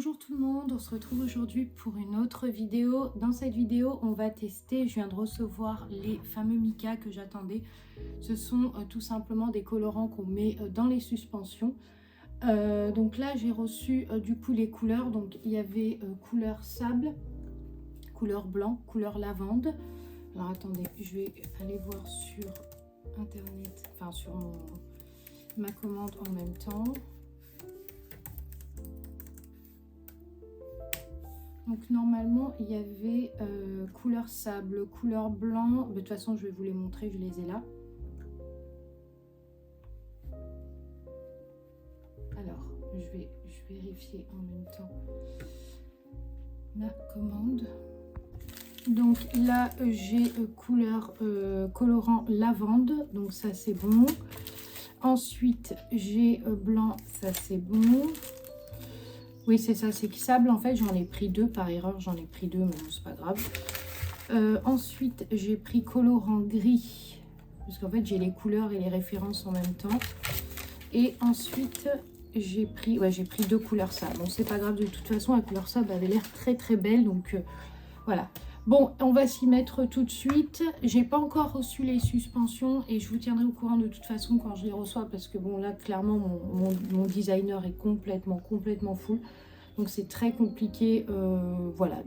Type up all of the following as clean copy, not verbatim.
Bonjour tout le monde, on se retrouve aujourd'hui pour une autre vidéo. Dans cette vidéo, on va tester, je viens de recevoir les fameux Mica que j'attendais. Ce sont tout simplement des colorants qu'on met dans les suspensions. Donc là, j'ai reçu du coup les couleurs. Donc il y avait couleur sable, couleur blanc, couleur lavande. Alors attendez, je vais aller voir sur internet, enfin sur ma commande en même temps. Donc normalement il y avait couleur sable, couleur blanc, de toute façon je vais vous les montrer, je les ai là. Alors je vais vérifier en même temps ma commande. Donc là j'ai couleur colorant lavande, donc ça c'est bon. Ensuite j'ai blanc, ça c'est bon. Oui, c'est ça, c'est sable. En fait, j'en ai pris deux par erreur. J'en ai pris deux, mais bon, c'est pas grave. Ensuite, j'ai pris colorant gris. Parce qu'en fait, j'ai les couleurs et les références en même temps. Et ensuite, j'ai pris deux couleurs sable. Bon, c'est pas grave. De toute façon, la couleur sable avait l'air très très belle. Donc, voilà. Bon, on va s'y mettre tout de suite. J'ai pas encore reçu les suspensions et je vous tiendrai au courant de toute façon quand je les reçois parce que bon là clairement mon designer est complètement full. Donc c'est très compliqué voilà,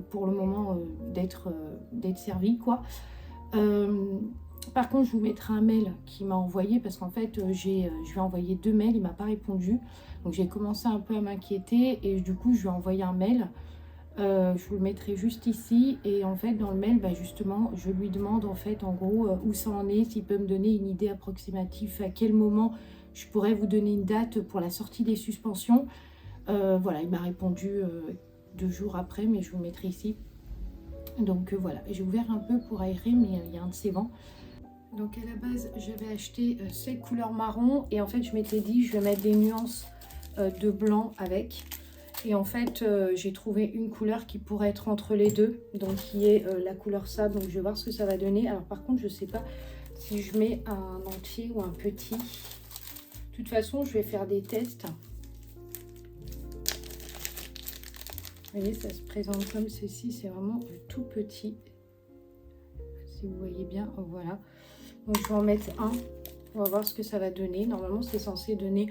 pour le moment d'être servi quoi. Par contre je vous mettrai un mail qui m'a envoyé parce qu'en fait je lui ai envoyé deux mails, il m'a pas répondu. Donc j'ai commencé un peu à m'inquiéter et du coup je lui ai envoyé un mail. Je vous le mettrai juste ici et en fait dans le mail bah, justement je lui demande en fait en gros où ça en est, s'il peut me donner une idée approximative à quel moment je pourrais vous donner une date pour la sortie des suspensions. Voilà, il m'a répondu 2 jours après, mais je vous le mettrai ici. Donc voilà, j'ai ouvert un peu pour aérer, mais il y a un de ces vents. Donc à la base, j'avais acheté cette couleur marron et en fait, je m'étais dit, je vais mettre des nuances de blanc avec. Et en fait, j'ai trouvé une couleur qui pourrait être entre les deux, donc qui est la couleur sable. Donc je vais voir ce que ça va donner. Alors par contre, je ne sais pas si je mets un entier ou un petit. De toute façon, je vais faire des tests. Vous voyez, ça se présente comme ceci, c'est vraiment tout petit. Si vous voyez bien, voilà. Donc je vais en mettre un, on va voir ce que ça va donner. Normalement, c'est censé donner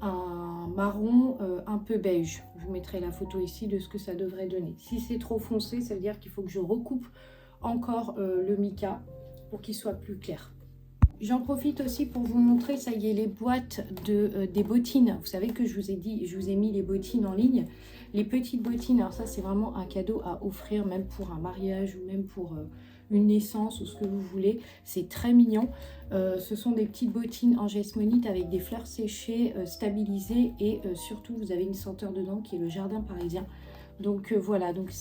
un marron un peu beige. Je vous mettrai la photo ici de ce que ça devrait donner. Si c'est trop foncé, ça veut dire qu'il faut que je recoupe encore le mica pour qu'il soit plus clair. J'en profite aussi pour vous montrer, ça y est, les boîtes des bottines. Vous savez que je vous ai dit, je vous ai mis les bottines en ligne. Les petites bottines, alors ça c'est vraiment un cadeau à offrir, même pour un mariage ou même pour une naissance ou ce que vous voulez. C'est très mignon. Ce sont des petites bottines en geste-monite avec des fleurs séchées, stabilisées et surtout vous avez une senteur dedans qui est le jardin parisien. Donc voilà, donc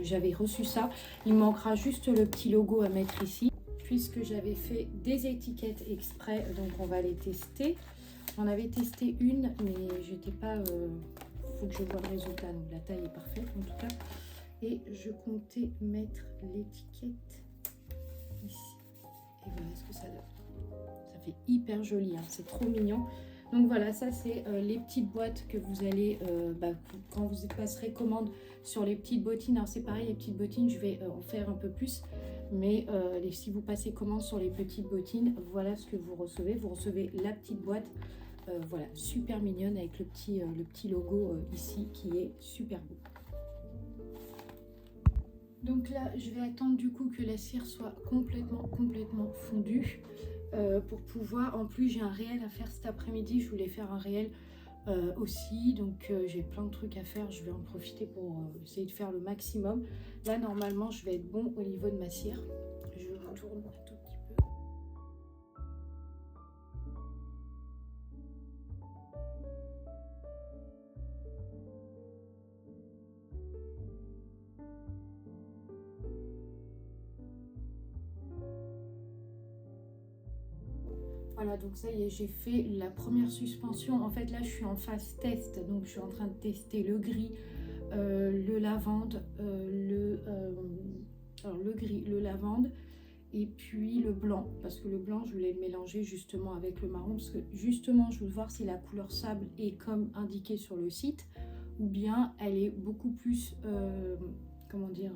j'avais reçu ça. Il manquera juste le petit logo à mettre ici. Puisque j'avais fait des étiquettes exprès, donc on va les tester. On avait testé une, mais j'étais pas... faut que je vois le résultat, donc la taille est parfaite en tout cas. Et je comptais mettre l'étiquette ici. Et voilà ce que ça donne. Ça fait hyper joli, hein, c'est trop mignon. Donc voilà, ça c'est les petites boîtes que vous allez, quand vous passerez commande sur les petites bottines. Alors c'est pareil, les petites bottines, je vais en faire un peu plus. Mais si vous passez commande sur les petites bottines, voilà ce que vous recevez. Vous recevez la petite boîte, voilà, super mignonne avec le petit logo ici qui est super beau. Donc là, je vais attendre du coup que la cire soit complètement fondue pour pouvoir... En plus, j'ai un réel à faire cet après-midi. Je voulais faire un réel aussi, donc j'ai plein de trucs à faire. Je vais en profiter pour essayer de faire le maximum. Là, normalement, je vais être bon au niveau de ma cire. Je retourne un tout petit peu. Voilà, donc ça y est, j'ai fait la première suspension. En fait, là, je suis en phase test. Donc, je suis en train de tester le gris, le lavande, le gris, le lavande et puis le blanc. Parce que le blanc, je voulais le mélanger justement avec le marron. Parce que justement, je veux voir si la couleur sable est comme indiqué sur le site ou bien elle est beaucoup plus, comment dire,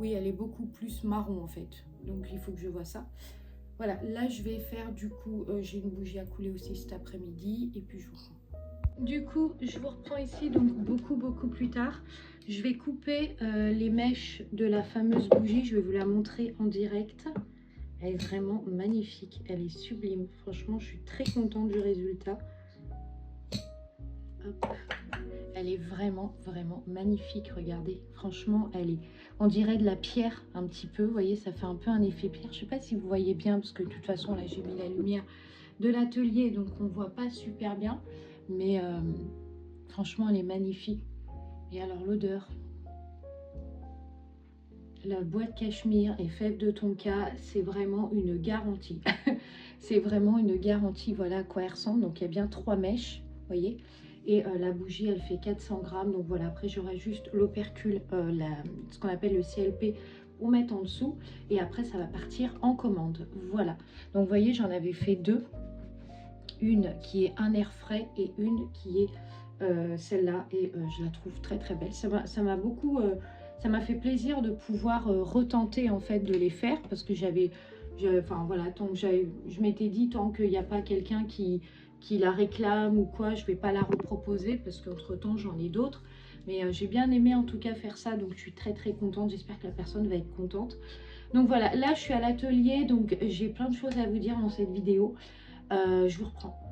oui, elle est beaucoup plus marron en fait. Donc il faut que je vois ça. Voilà, là je vais faire du coup, j'ai une bougie à couler aussi cet après-midi et puis je vous reprends. Du coup, je vous reprends ici, donc beaucoup plus tard. Je vais couper les mèches de la fameuse bougie, je vais vous la montrer en direct. Elle est vraiment magnifique, elle est sublime. Franchement, je suis très contente du résultat. Hop. Elle est vraiment magnifique, regardez. Franchement, elle est, on dirait de la pierre un petit peu. Vous voyez, ça fait un peu un effet pierre. Je sais pas si vous voyez bien, parce que de toute façon, là, j'ai mis la lumière de l'atelier, donc on voit pas super bien. Mais franchement, elle est magnifique. Et alors, l'odeur. La boîte cachemire et fèves de tonka, c'est vraiment une garantie. C'est vraiment une garantie. Voilà à quoi elle ressemble. Donc, il y a bien 3 mèches, vous voyez. Et la bougie, elle fait 400 grammes. Donc, voilà, après, j'aurai juste l'opercule, ce qu'on appelle le CLP, pour mettre en dessous. Et après, ça va partir en commande. Voilà. Donc, vous voyez, j'en avais fait 2. Une qui est un air frais et une qui est celle-là. Et je la trouve très belle. Ça m'a beaucoup... ça m'a fait plaisir de pouvoir retenter en fait de les faire parce que enfin voilà, tant que je m'étais dit tant qu'il n'y a pas quelqu'un qui la réclame ou quoi, je vais pas la reproposer parce qu'entre temps j'en ai d'autres. Mais j'ai bien aimé en tout cas faire ça, donc je suis très contente. J'espère que la personne va être contente. Donc voilà, là je suis à l'atelier, donc j'ai plein de choses à vous dire dans cette vidéo. Je vous reprends.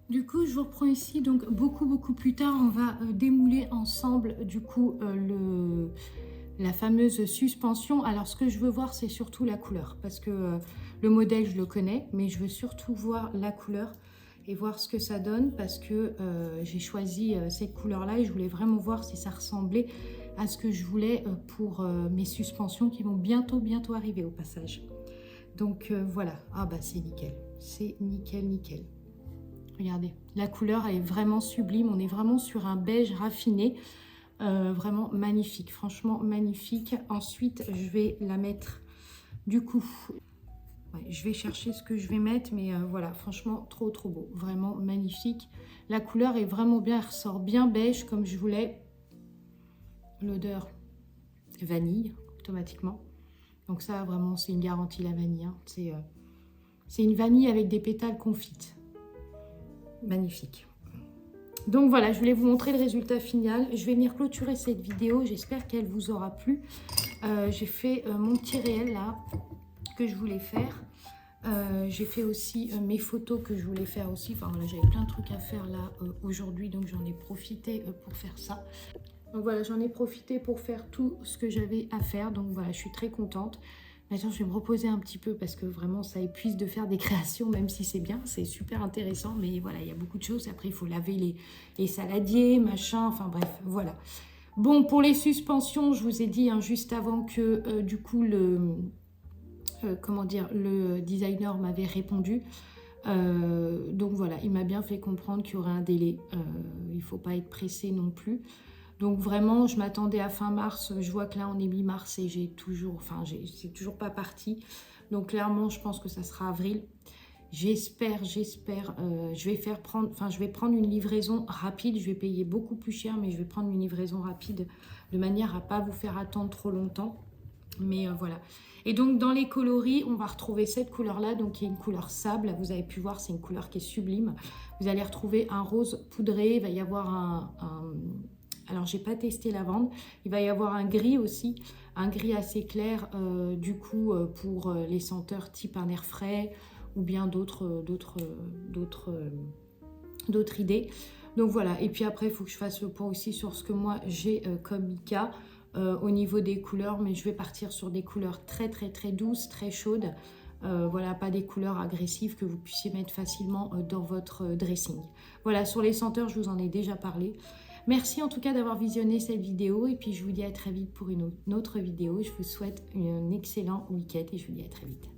Du coup, je vous reprends ici, donc beaucoup plus tard, on va démouler ensemble du coup la fameuse suspension. Alors, ce que je veux voir, c'est surtout la couleur, parce que le modèle, je le connais, mais je veux surtout voir la couleur et voir ce que ça donne, parce que j'ai choisi cette couleur-là et je voulais vraiment voir si ça ressemblait à ce que je voulais pour mes suspensions qui vont bientôt arriver au passage. Donc voilà, ah bah c'est nickel. Regardez, la couleur elle est vraiment sublime, on est vraiment sur un beige raffiné, vraiment magnifique, franchement magnifique. Ensuite, je vais la mettre, du coup, ouais, je vais chercher ce que je vais mettre, mais voilà, franchement trop beau, vraiment magnifique. La couleur est vraiment bien, elle ressort bien beige comme je voulais. L'odeur vanille, automatiquement. Donc ça, vraiment, c'est une garantie, la vanille. Hein. C'est une vanille avec des pétales confites. Magnifique. Donc voilà, je voulais vous montrer le résultat final. Je vais venir clôturer cette vidéo. J'espère qu'elle vous aura plu. J'ai fait mon petit réel là, que je voulais faire. J'ai fait aussi mes photos que je voulais faire aussi. Enfin voilà, j'avais plein de trucs à faire là aujourd'hui. Donc j'en ai profité pour faire ça. Donc voilà, j'en ai profité pour faire tout ce que j'avais à faire. Donc voilà, je suis très contente. Maintenant, je vais me reposer un petit peu parce que vraiment, ça épuise de faire des créations, même si c'est bien, c'est super intéressant. Mais voilà, il y a beaucoup de choses. Après, il faut laver les saladiers, machin, enfin bref, voilà. Bon, pour les suspensions, je vous ai dit hein, juste avant que du coup, le designer m'avait répondu. Donc voilà, il m'a bien fait comprendre qu'il y aurait un délai. Il ne faut pas être pressé non plus. Donc vraiment, je m'attendais à fin mars. Je vois que là, on est mi-mars et c'est toujours pas parti. Donc clairement, je pense que ça sera avril. J'espère. Je vais prendre une livraison rapide. Je vais payer beaucoup plus cher, mais je vais prendre une livraison rapide de manière à pas vous faire attendre trop longtemps. Mais voilà. Et donc, dans les coloris, on va retrouver cette couleur-là, donc qui est une couleur sable. Vous avez pu voir, c'est une couleur qui est sublime. Vous allez retrouver un rose poudré. Il va y avoir alors, j'ai pas testé lavande. Il va y avoir un gris aussi, un gris assez clair, du coup, pour les senteurs type un air frais ou bien d'autres idées. Donc voilà, et puis après, il faut que je fasse le point aussi sur ce que moi j'ai comme mica au niveau des couleurs, mais je vais partir sur des couleurs très douces, très chaudes. Voilà, pas des couleurs agressives que vous puissiez mettre facilement dans votre dressing. Voilà, sur les senteurs, je vous en ai déjà parlé. Merci en tout cas d'avoir visionné cette vidéo et puis je vous dis à très vite pour une autre vidéo. Je vous souhaite un excellent week-end et je vous dis à très vite.